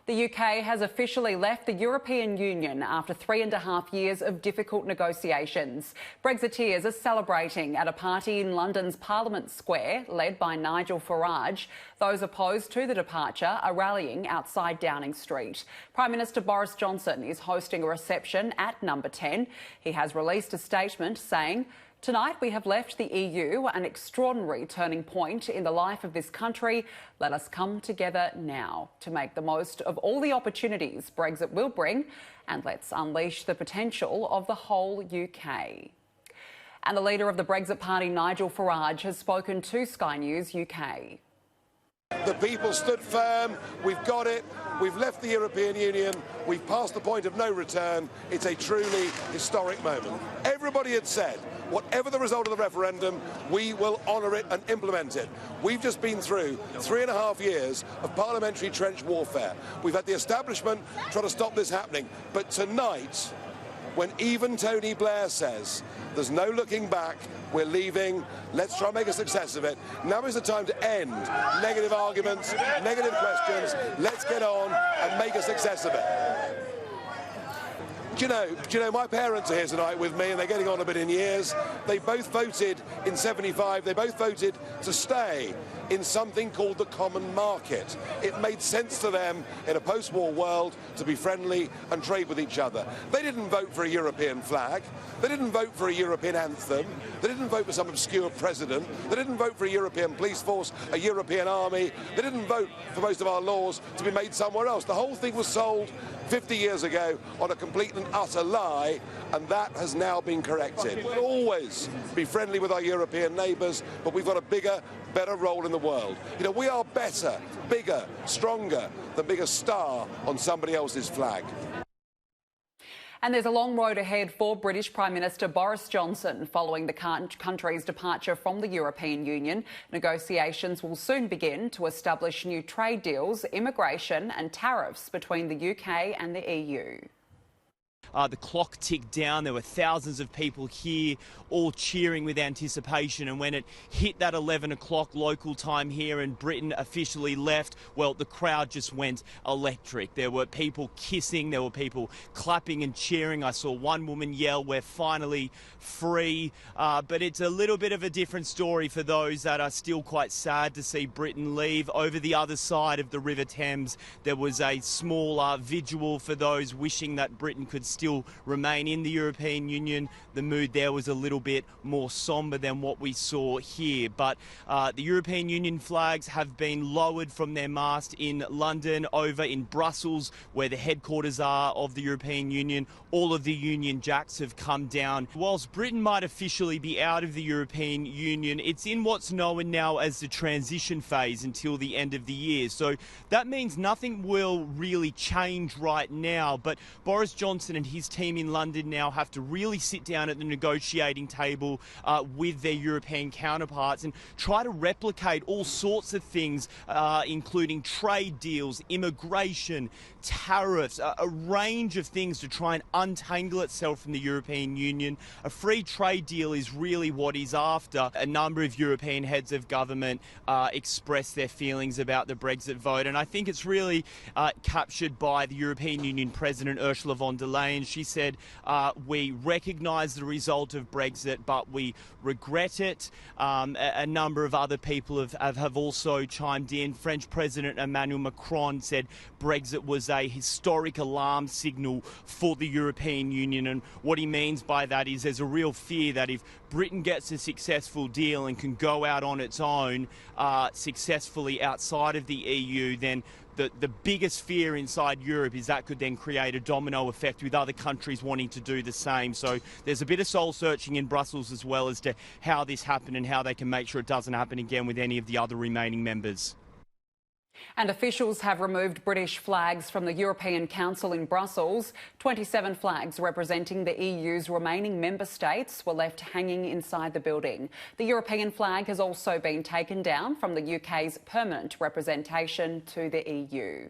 The UK has officially left the European Union after 3.5 years of difficult negotiations. Brexiteers are celebrating at a party in London's Parliament Square, led by Nigel Farage. Those opposed to the departure are rallying outside Downing Street. Prime Minister Boris Johnson is hosting a reception at Number 10. He has released a statement saying, "Tonight we have left the EU, an extraordinary turning point in the life of this country. Let us come together now to make the most of all the opportunities Brexit will bring, and let's unleash the potential of the whole UK." And the leader of the Brexit party, Nigel Farage, has spoken to Sky News UK. The people stood firm. We've got it. We've left the European Union. We've passed the point of no return. It's a truly historic moment. Everybody had said, whatever the result of the referendum, we will honour it and implement it. We've just been through 3.5 years of parliamentary trench warfare. We've had the establishment try to stop this happening. But tonight, when even Tony Blair says there's no looking back, we're leaving, let's try and make a success of it. Now is the time to end negative arguments, negative questions. Let's get on and make a success of it. Do you know, my parents are here tonight with me and they're getting on a bit in years. They both voted in 75, they both voted to stay in something called the common market. It made sense to them in a post-war world to be friendly and trade with each other. They didn't vote for a European flag. They didn't vote for a European anthem. They didn't vote for some obscure president. They didn't vote for a European police force, a European army. They didn't vote for most of our laws to be made somewhere else. The whole thing was sold 50 years ago on a complete and utter lie, and that has now been corrected. We'll always be friendly with our European neighbours, but we've got a bigger, better role in the world. You know, we are better, bigger, stronger than being a star on somebody else's flag. And there's a long road ahead for British Prime Minister Boris Johnson following the country's departure from the European Union. Negotiations will soon begin to establish new trade deals, immigration and tariffs between the UK and the EU. The clock ticked down. There were thousands of people here all cheering with anticipation, and when it hit that 11 o'clock local time here and Britain officially left, well, the crowd just went electric. There were people kissing, there were people clapping and cheering. I saw one woman yell, "We're finally free." But it's a little bit of a different story for those that are still quite sad to see Britain leave. Over the other side of the River Thames, there was a small vigil for those wishing that Britain could still remain in the European Union. The mood there was a little bit more sombre than what we saw here. But the European Union flags have been lowered from their mast in London, over in Brussels, where the headquarters are of the European Union. All of the Union Jacks have come down. Whilst Britain might officially be out of the European Union, it's in what's known now as the transition phase until the end of the year. So that means nothing will really change right now. But Boris Johnson and his team in London now have to really sit down at the negotiating table with their European counterparts and try to replicate all sorts of things, including trade deals, immigration, tariffs, a range of things to try and untangle itself from the European Union. A free trade deal is really what he's after. A number of European heads of government expressed their feelings about the Brexit vote, and I think it's really captured by the European Union President Ursula von der Leyen. She said, "We recognise the result of Brexit, but we regret it." A number of other people have also chimed in. French President Emmanuel Macron said Brexit was a historic alarm signal for the European Union, and what he means by that is there's a real fear that if Britain gets a successful deal and can go out on its own successfully outside of the EU, then the biggest fear inside Europe is that could then create a domino effect with other countries wanting to do the same. So there's a bit of soul searching in Brussels as well as to how this happened and how they can make sure it doesn't happen again with any of the other remaining members. And officials have removed British flags from the European Council in Brussels. 27 flags representing the EU's remaining member states were left hanging inside the building. The European flag has also been taken down from the UK's permanent representation to the EU.